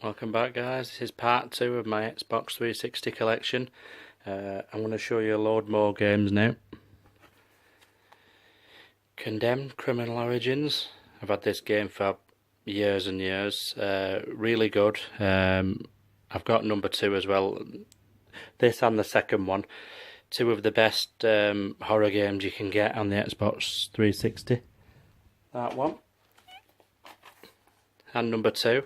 Welcome back, guys. This is part 2 of my Xbox 360 collection. I'm going to show you a load more games now. Condemned Criminal Origins. I've had this game for years and years. Really good. I've got number 2 as well. This and the second one. Two of the best horror games you can get on the Xbox 360. That one. And number 2.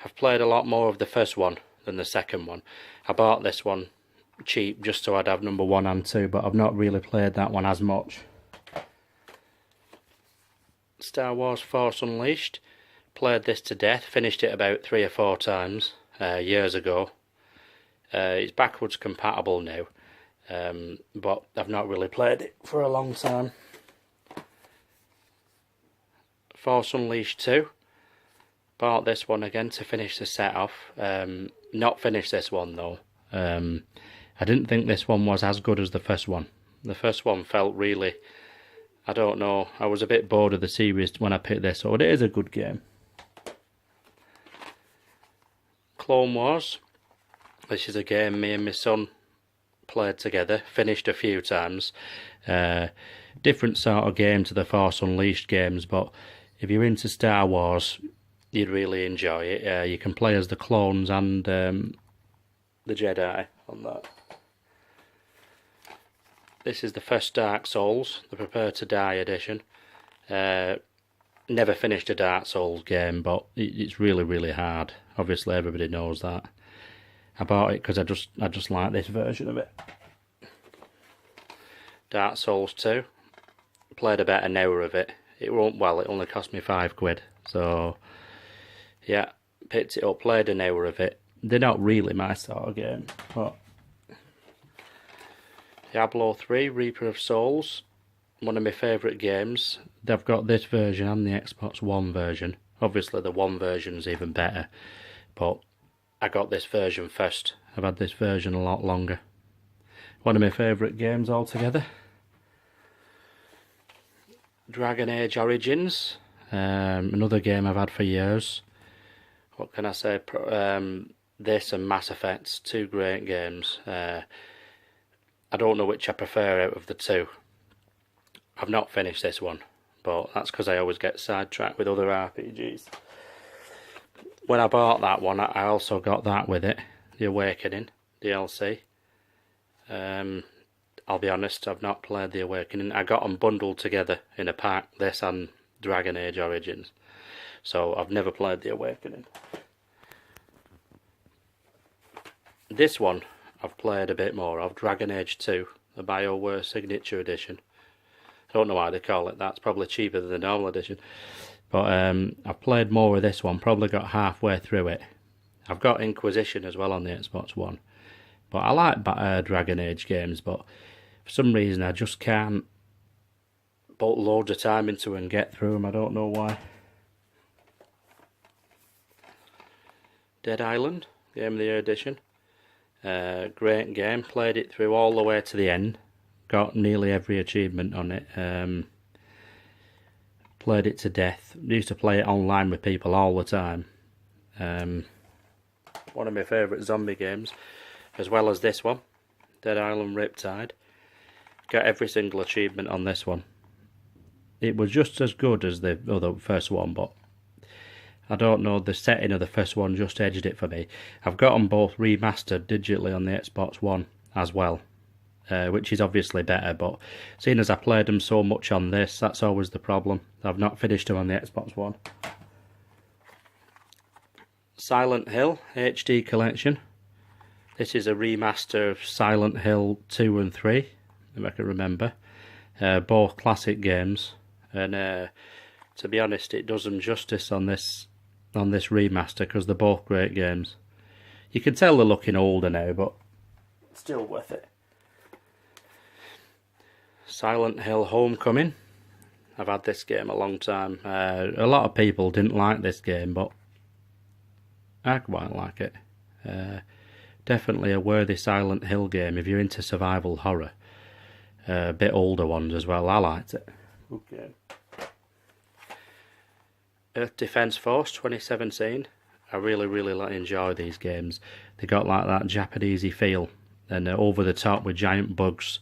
I've played a lot more of the first one than the second one. I bought this one cheap just so I'd have number 1 and 2, but I've not really played that one as much. Star Wars Force Unleashed. Played this to death, finished it about 3 or 4 times years ago. It's backwards compatible now, but I've not really played it for a long time. Force Unleashed 2. Bought this one again to finish the set off. Not finished this one though. I didn't think this one was as good as the first one. The first one felt really, I don't know, I was a bit bored of the series when I picked this up, but it is a good game. Clone Wars. This is a game me and my son played together, finished a few times. Different sort of game to the Force Unleashed games, but if you're into Star Wars, you'd really enjoy it. You can play as the clones and the Jedi on that. This is the first Dark Souls, the Prepare to Die edition. Never finished a Dark Souls game, but it's really, really hard. Obviously, everybody knows that. I bought it because I just like this version of it. Dark Souls 2. Played about an hour of it. It only cost me £5, so yeah, picked it up, played an hour of it. They're not really my sort of game, but Diablo 3, Reaper of Souls, one of my favourite games. They've got this version and the Xbox One version. Obviously the One version's even better, but I got this version first. I've had this version a lot longer. One of my favourite games altogether. Dragon Age Origins, another game I've had for years. What can I say? This and Mass Effect, 2 great games. I don't know which I prefer out of the 2. I've not finished this one, but that's because I always get sidetracked with other RPGs. When I bought that one, I also got that with it, The Awakening DLC. I'll be honest, I've not played The Awakening. I got them bundled together in a pack, this and Dragon Age Origins. So I've never played The Awakening. This one I've played a bit more of, Dragon Age 2, the BioWare Signature Edition. I don't know why they call it that, it's probably cheaper than the normal edition. But I've played more of this one, probably got halfway through it. I've got Inquisition as well on the Xbox One. But I like Dragon Age games, but for some reason I just can't put loads of time into and get through them, I don't know why. Dead Island, Game of the Year edition. Great game, played it through all the way to the end. Got nearly every achievement on it. Played it to death. Used to play it online with people all the time. One of my favourite zombie games, as well as this one, Dead Island Riptide. Got every single achievement on this one. It was just as good as the first one, but I don't know, the setting of the first one just edged it for me. I've got them both remastered digitally on the Xbox One as well, which is obviously better, but seeing as I played them so much on this, that's always the problem. I've not finished them on the Xbox One. Silent Hill HD Collection. This is a remaster of Silent Hill 2 and 3, if I can remember. Both classic games, and to be honest, it does them justice on this remaster because they're both great games. You can tell they're looking older now, but still worth it. Silent Hill Homecoming. I've had this game a long time. A lot of people didn't like this game, but I quite like it. Definitely a worthy Silent Hill game if you're into survival horror. A bit older ones as well. I liked it. Good game. Earth Defense Force 2017. I really enjoy these games. They got like that Japanesey feel, and over the top with giant bugs.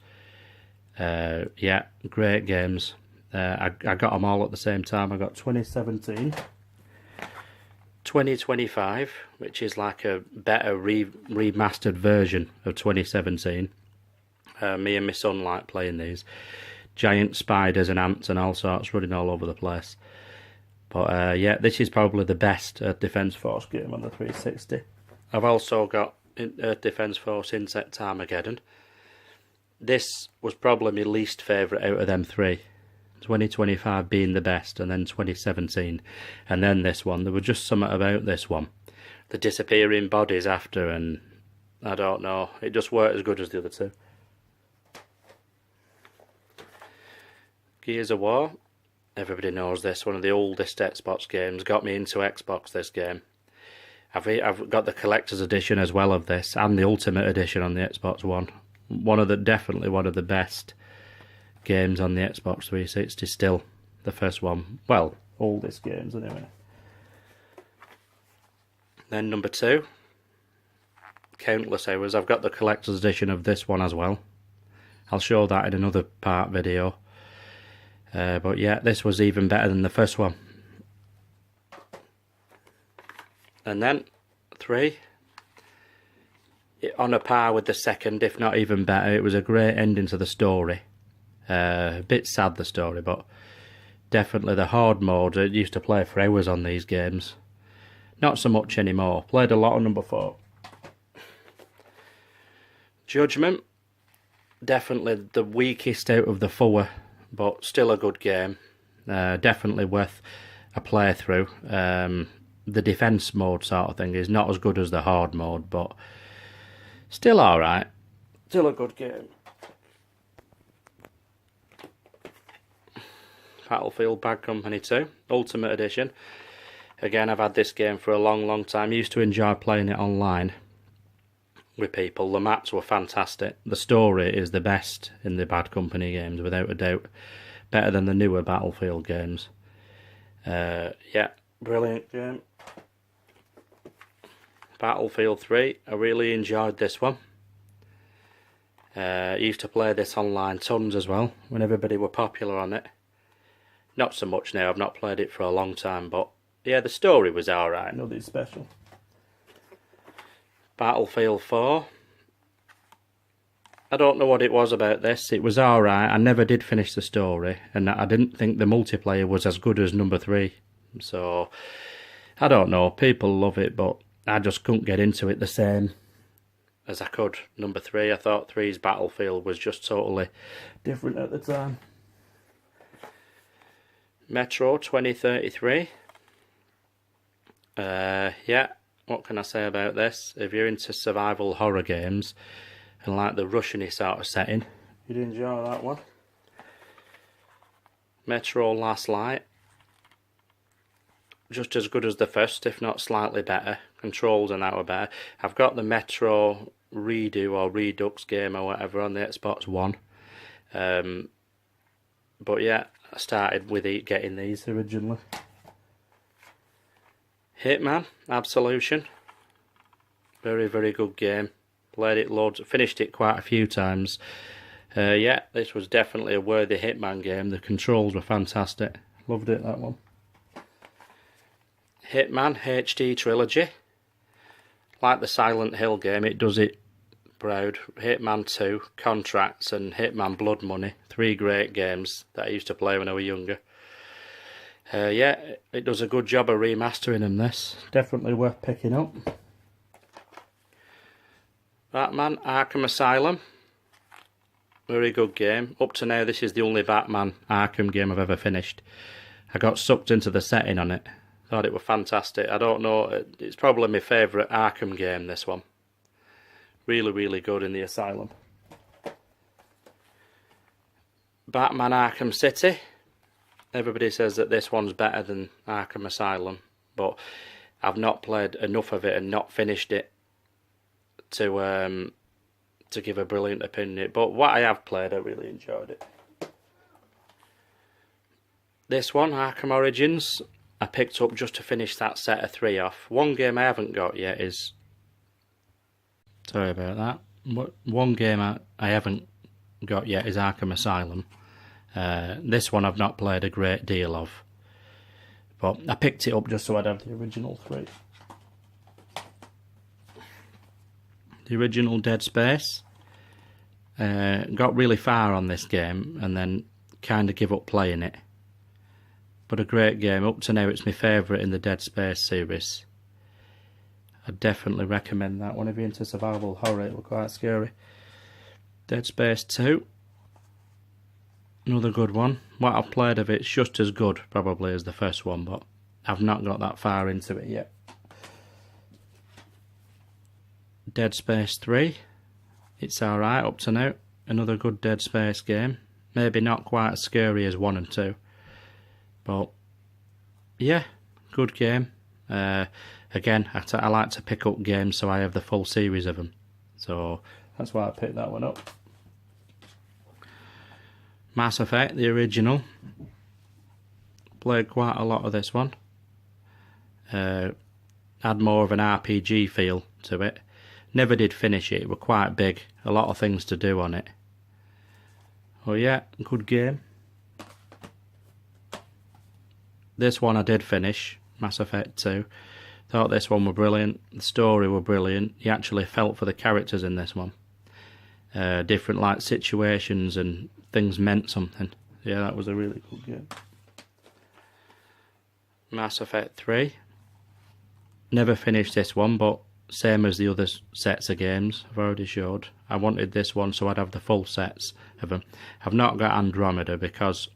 Yeah, great games. I got them all at the same time. I got 2017, 2025, which is like a better remastered version of 2017. Me and my son like playing these. Giant spiders and ants and all sorts running all over the place. But yeah, this is probably the best Defence Force game on the 360. I've also got Defence Force Insect Armageddon. This was probably my least favourite out of them three. 2025 being the best, and then 2017, and then this one. There was just something about this one. The disappearing bodies after, and I don't know, it just weren't as good as the other two. Gears of War. Everybody knows this, one of the oldest Xbox games. Got me into Xbox, this game. I've got the collector's edition as well of this, and the Ultimate Edition on the Xbox One. Definitely one of the best games on the Xbox 360 still. The first one. Well, oldest games anyway. Then number 2. Countless Hours. I've got the collector's edition of this one as well. I'll show that in another part video. But yeah, this was even better than the first one. And then 3, on a par with the second, if not even better. It was a great ending to the story. A bit sad, the story, but definitely the hard mode. I used to play for hours on these games. Not so much anymore. Played a lot on number 4. Judgment. Definitely the weakest out of the 4, but still a good game. Definitely worth a playthrough. The defence mode sort of thing is not as good as the hard mode, but still alright. Still a good game. Battlefield Bad Company 2, Ultimate Edition. Again, I've had this game for a long time. Used to enjoy playing it online with people. The maps were fantastic. The story is the best in the Bad Company games, without a doubt. Better than the newer Battlefield games. Yeah, brilliant game. Battlefield 3, I really enjoyed this one. Used to play this online tons as well, when everybody were popular on it. Not so much now, I've not played it for a long time, but yeah, the story was alright, nothing special. Battlefield 4. I don't know what it was about this, it was alright. I never did finish the story, and I didn't think the multiplayer was as good as number 3. So, I don't know, people love it, but I just couldn't get into it the same as I could. Number 3, I thought 3's Battlefield was just totally different at the time. Metro 2033. Yeah, what can I say about this? If you're into survival horror games and like the Russian-y sort of setting, you'd enjoy that one. Metro Last Light. Just as good as the first, if not slightly better. Controls are now better. I've got the Metro Redo or Redux game or whatever on the Xbox One. But yeah, I started with getting these originally. Hitman Absolution. Very good game. Played it loads, finished it quite a few times. Yeah, this was definitely a worthy Hitman game. The controls were fantastic. Loved it, that one. Hitman HD Trilogy. Like the Silent Hill game, it does it proud. Hitman 2, Contracts, and Hitman Blood Money. 3 great games that I used to play when I was younger. Yeah, it does a good job of remastering them, this. Definitely worth picking up. Batman Arkham Asylum. Very good game. Up to now, this is the only Batman Arkham game I've ever finished. I got sucked into the setting on it. Thought it was fantastic. I don't know, it's probably my favourite Arkham game, this one. Really good in the Asylum. Batman Arkham City. Everybody says that this one's better than Arkham Asylum, but I've not played enough of it and not finished it to give a brilliant opinion. But what I have played, I really enjoyed it. This one, Arkham Origins. I picked up just to finish that set of 3 off. One game I haven't got yet is... Sorry about that. One game I haven't got yet is Arkham Asylum. This one I've not played a great deal of. But I picked it up just so I'd have the original 3. The original Dead Space. Got really far on this game and then kind of give up playing it. But a great game. Up to now it's my favourite in the Dead Space series. I'd definitely recommend that one if you're into survival horror. It was quite scary. Dead Space 2. Another good one. What I've played of it's just as good probably as the first one, but I've not got that far into it yet. Dead Space 3. It's alright up to now. Another good Dead Space game. Maybe not quite as scary as 1 and 2. But, yeah, good game. Again, I like to pick up games so I have the full series of them. So, that's why I picked that one up. Mass Effect, the original. Played quite a lot of this one. Had more of an RPG feel to it. Never did finish it. It was quite big. A lot of things to do on it. Oh yeah, good game. This one I did finish. Mass Effect 2. Thought this one was brilliant. The story was brilliant. You actually felt for the characters in this one. Different like situations and things meant something. Yeah, that was a really good game. Mass Effect 3. Never finished this one, but same as the other sets of games I've already showed. I wanted this one so I'd have the full sets of them. I've not got Andromeda because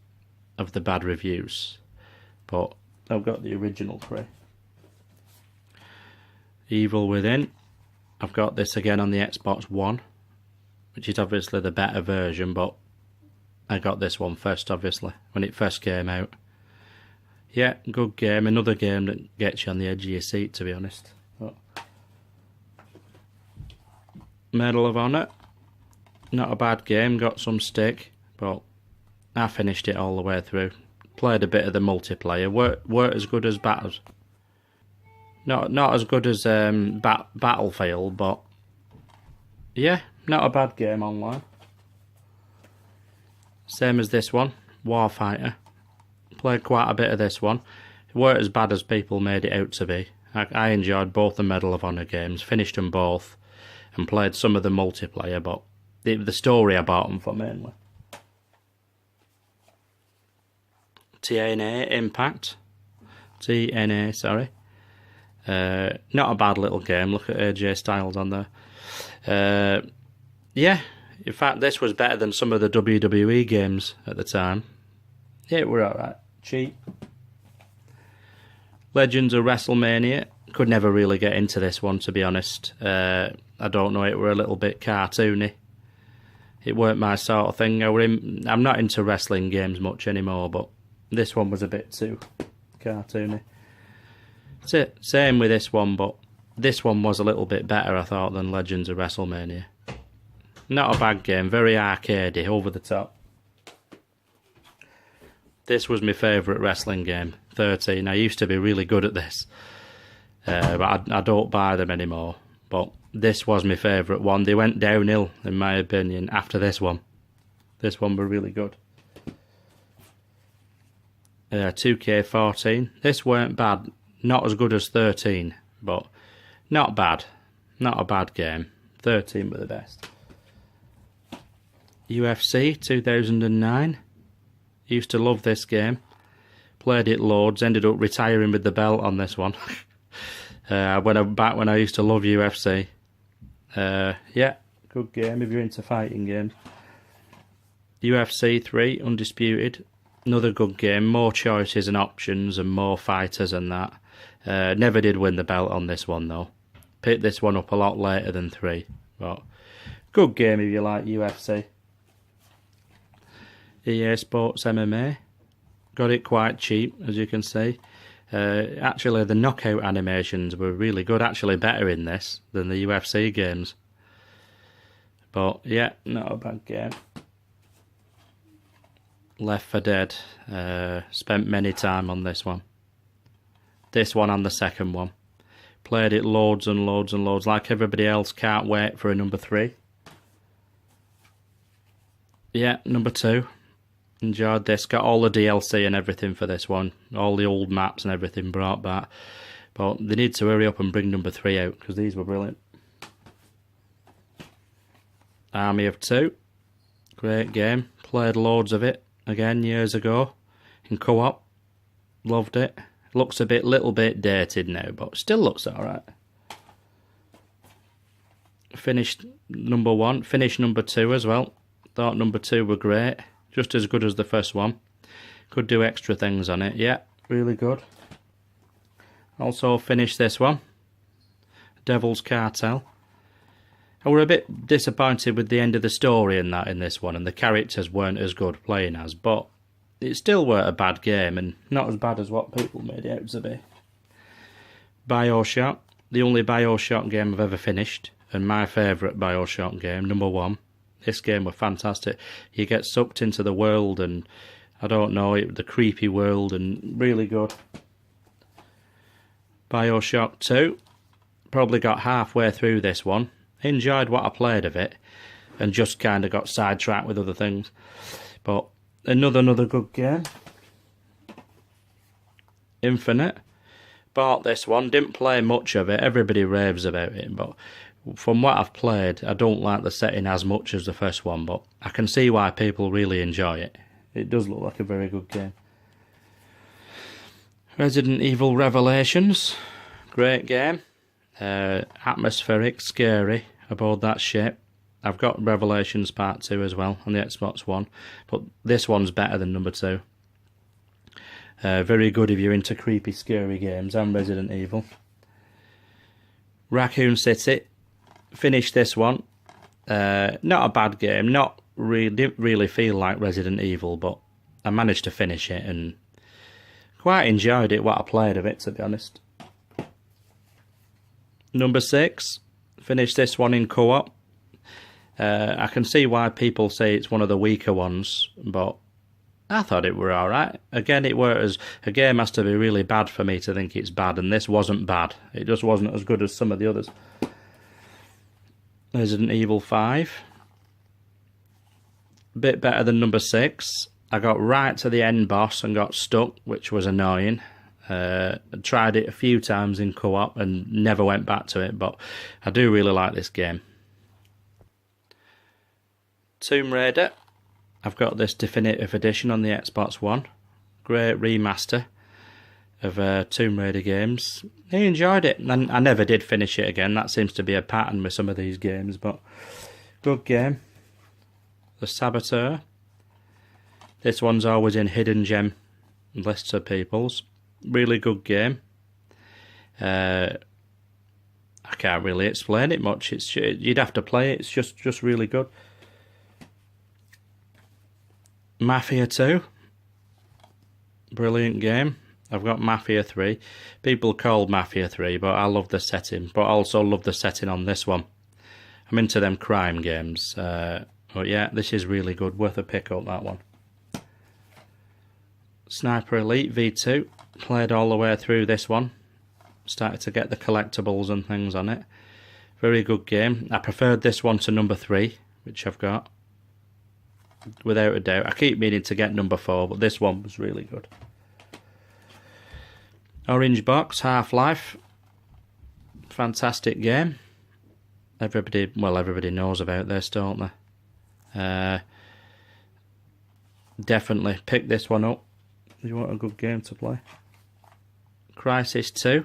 of the bad reviews, but I've got the original 3. Evil Within. I've got this again on the Xbox One, which is obviously the better version, but I got this one first, obviously, when it first came out. Yeah, good game. Another game that gets you on the edge of your seat, to be honest. But Medal of Honor. Not a bad game, got some stick, but I finished it all the way through. Played a bit of the multiplayer. Weren't as good as Battles. Not as good as Battlefield, but yeah, not a bad game online. Same as this one, Warfighter. Played quite a bit of this one. It weren't as bad as people made it out to be. I enjoyed both the Medal of Honor games, finished them both, and played some of the multiplayer, but the story I bought them for mainly. TNA Impact. TNA, sorry. Not a bad little game. Look at AJ Styles on there. Yeah, in fact, this was better than some of the WWE games at the time. Yeah, it were alright. Cheap. Legends of WrestleMania. Could never really get into this one, to be honest. I don't know, it were a little bit cartoony. It weren't my sort of thing. I'm not into wrestling games much anymore, but this one was a bit too cartoony. That's it. Same with this one, but this one was a little bit better, I thought, than Legends of WrestleMania. Not a bad game, very arcadey, over the top. This was my favourite wrestling game, 13. I used to be really good at this, but I don't buy them anymore. But this was my favourite one. They went downhill, in my opinion, after this one. This one was really good. 2K14. This weren't bad. Not as good as 13, but not bad. Not a bad game. 13 were the best. UFC 2009. Used to love this game. Played it loads. Ended up retiring with the belt on this one. Back when I used to love UFC. Yeah, good game if you're into fighting games. UFC 3 Undisputed. Another good game. More choices and options and more fighters and that. Never did win the belt on this one though. Picked this one up a lot later than 3. But good game if you like UFC. EA Sports MMA. Got it quite cheap, as you can see. Actually, the knockout animations were really good. Actually better in this than the UFC games. But yeah, not a bad game. Left 4 Dead. Spent many time on this one. this one and the second one. Played it loads and loads and loads. Like everybody else, can't wait for a number 3. Yeah, number 2. Enjoyed this. Got all the DLC and everything for this one. All the old maps and everything brought back. But they need to hurry up and bring number 3 out, because these were brilliant. Army of Two. Great game. Played loads of it, again, years ago. In co-op. Loved it. Looks a little bit dated now, but still looks alright. Finished number 1. Finished number 2 as well. Thought number 2 were great. Just as good as the first one. Could do extra things on it. Yeah, really good. Also finished this one. Devil's Cartel. I were a bit disappointed with the end of the story in this one, and the characters weren't as good playing as, but it still weren't a bad game, and not as bad as what people made it out to be. BioShock. The only BioShock game I've ever finished, and my favourite BioShock game, number 1. This game was fantastic. You get sucked into the world, and I don't know, the creepy world, and really good. BioShock 2. Probably got halfway through this one. Enjoyed what I played of it, and just kind of got sidetracked with other things. But another good game. Infinite. Bought this one. Didn't play much of it. Everybody raves about it, but from what I've played, I don't like the setting as much as the first one, but I can see why people really enjoy it. It does look like a very good game. Resident Evil Revelations. Great game. Atmospheric, scary, aboard that ship. I've got Revelations Part 2 as well on the Xbox One, but this one's better than number 2. Very good if you're into creepy, scary games, and Resident Evil. Raccoon City. Finished this one. Not a bad game. Didn't really feel like Resident Evil, but I managed to finish it and quite enjoyed it, what I played of it, to be honest. Number 6. Finished this one in co-op. I can see why people say it's one of the weaker ones, but I thought it were alright. Again, a game has to be really bad for me to think it's bad, and this wasn't bad. It just wasn't as good as some of the others. Resident Evil 5. A bit better than number 6. I got right to the end boss and got stuck, which was annoying. I tried it a few times in co-op and never went back to it, but I do really like this game. Tomb Raider. I've got this definitive edition on the Xbox One. Great remaster of Tomb Raider games. I enjoyed it, and I never did finish it again. That seems to be a pattern with some of these games, but good game. The Saboteur. This one's always in hidden gem lists of people's. Really good game. I can't really explain it much. You'd have to play it. It's just really good. Mafia 2. Brilliant game. I've got Mafia 3. People call Mafia 3, but I love the setting. But I also love the setting on this one. I'm into them crime games. But yeah, this is really good. Worth a pick up, that one. Sniper Elite V2. Played all the way through this one. Started to get the collectibles and things on it. Very good game. I preferred this one to number 3, which I've got. Without a doubt. I keep meaning to get number 4, but this one was really good. Orange Box, Half-Life. Fantastic game. Everybody knows about this, don't they? Definitely pick this one up if you want a good game to play. Crysis 2.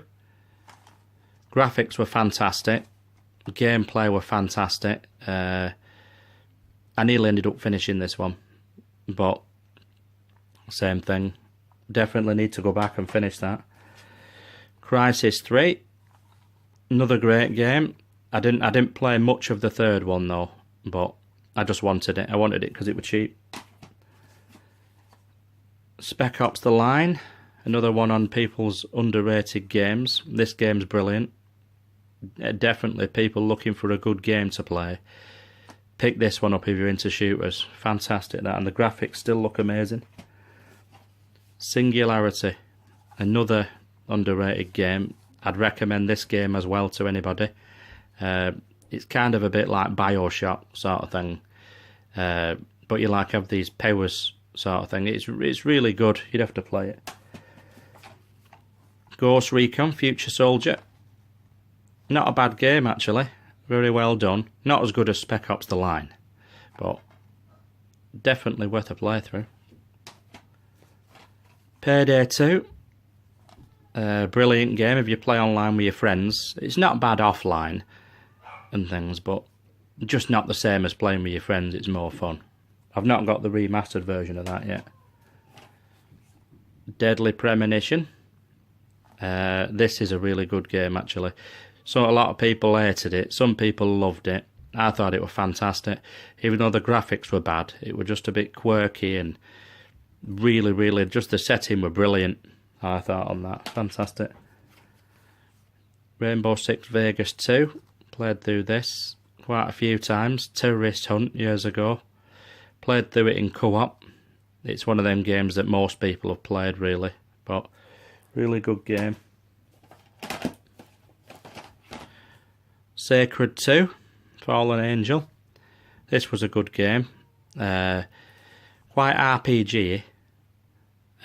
Graphics were fantastic. Gameplay were fantastic. I nearly ended up finishing this one, but same thing. Definitely need to go back and finish that. Crysis 3. Another great game. I didn't play much of the third one though, but I just wanted it. I wanted it because it was cheap. Spec Ops: The Line. Another one on people's underrated games. This game's brilliant. Definitely people looking for a good game to play. Pick this one up if you're into shooters. Fantastic that, and the graphics still look amazing. Singularity. Another underrated game. I'd recommend this game as well to anybody. It's kind of a bit like BioShock sort of thing, but you like have these powers sort of thing. It's really good. You'd have to play it. Ghost Recon Future Soldier. Not a bad game actually. Very well done. Not as good as Spec Ops: The Line, but definitely worth a playthrough. Payday 2. Brilliant game if you play online with your friends. It's not bad offline and things, but just not the same as playing with your friends. It's more fun. I've not got the remastered version of that yet. Deadly Premonition. This is a really good game actually. So a lot of people hated it. Some people loved it. I thought it was fantastic. Even though the graphics were bad, it was just a bit quirky and really, just the setting were brilliant. I thought on that. Fantastic. Rainbow Six Vegas 2. Played through this quite a few times. Terrorist Hunt years ago. Played through it in co-op. It's one of them games that most people have played really. But really good game. Sacred 2. Fallen Angel. This was a good game. Quite RPG.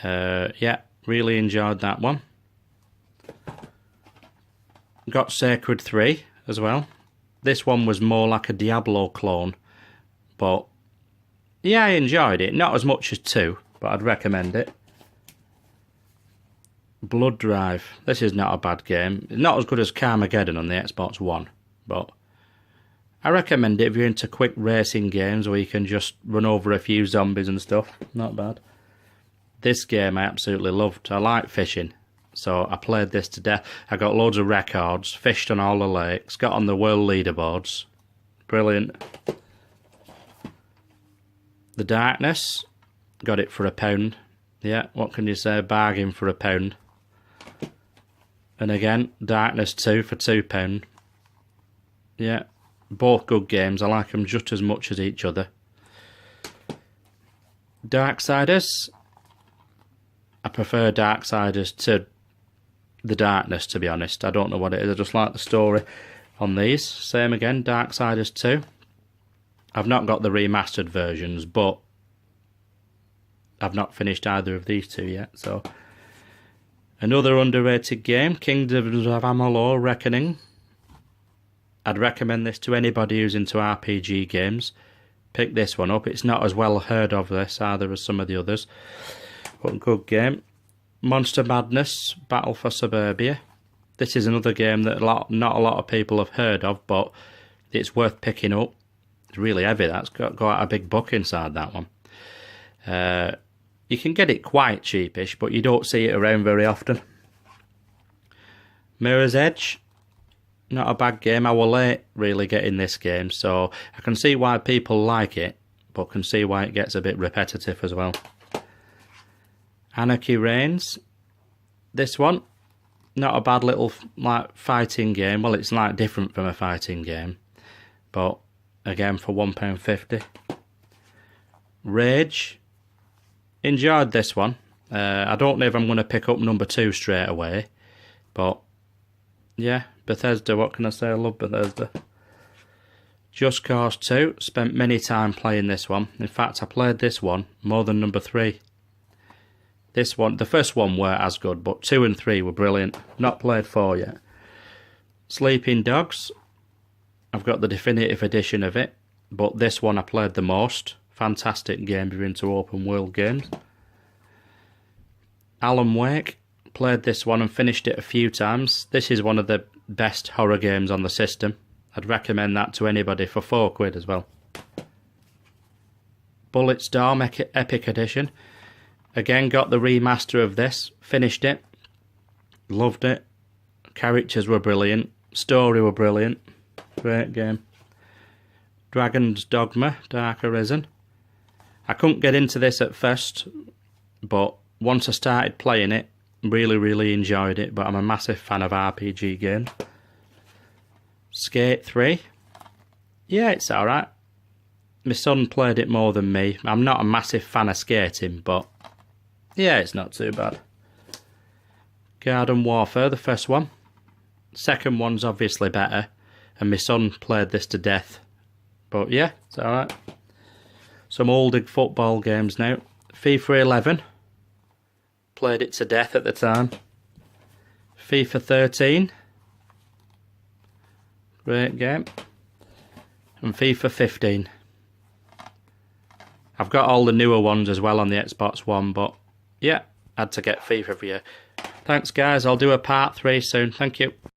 Yeah, really enjoyed that one. Got Sacred 3 as well. This one was more like a Diablo clone, but yeah, I enjoyed it. Not as much as 2, but I'd recommend it. Blood Drive. This is not a bad game. Not as good as Carmageddon on the Xbox One, but I recommend it if you're into quick racing games where you can just run over a few zombies and stuff. Not bad. This game I absolutely loved. I like fishing, so I played this to death. I got loads of records, fished on all the lakes, got on the world leaderboards. Brilliant. The Darkness. Got it for £1. Yeah, what can you say? Bargain for £1. And again, Darkness 2 for £2. Yeah, both good games. I like them just as much as each other. Darksiders. I prefer Darksiders to the Darkness, to be honest. I don't know what it is. I just like the story on these. Same again, Darksiders 2. I've not got the remastered versions, but I've not finished either of these two yet. So, another underrated game, Kingdoms of Amalur Reckoning. I'd recommend this to anybody who's into RPG games. Pick this one up. It's not as well heard of this either as some of the others, but good game. Monster Madness Battle for Suburbia. This is another game that not a lot of people have heard of, but it's worth picking up. It's really heavy. That's got quite a big book inside that one. You can get it quite cheapish, but you don't see it around very often. Mirror's Edge. Not a bad game. I was late really getting this game, so I can see why people like it, but can see why it gets a bit repetitive as well. Anarchy Reigns. This one, not a bad little like fighting game. Well, it's like different from a fighting game, but again for £1.50. Rage. Enjoyed this one. I don't know if I'm going to pick up number 2 straight away, but yeah, Bethesda, what can I say? I love Bethesda. Just Cause 2, spent many time playing this one. In fact, I played this one more than number 3. This one, the first one weren't as good, but 2 and 3 were brilliant. Not played 4 yet. Sleeping Dogs, I've got the definitive edition of it, but this one I played the most. Fantastic game if you're into open world games. Alan Wake, played this one and finished it a few times. This is one of the best horror games on the system. I'd recommend that to anybody for £4 as well. Bulletstorm Epic Edition. Again, got the remaster of this. Finished it. Loved it. Characters were brilliant. Story were brilliant. Great game. Dragon's Dogma Dark Arisen. I couldn't get into this at first, but once I started playing it, really enjoyed it. But I'm a massive fan of RPG games. Skate 3. Yeah, it's alright. My son played it more than me. I'm not a massive fan of skating, but yeah, it's not too bad. Garden Warfare, the first one. Second one's obviously better, and my son played this to death. But yeah, it's alright. Some older football games now. FIFA 11. Played it to death at the time. FIFA 13. Great game. And FIFA 15. I've got all the newer ones as well on the Xbox One, but yeah, had to get FIFA every year. Thanks guys, I'll do a part 3 soon. Thank you.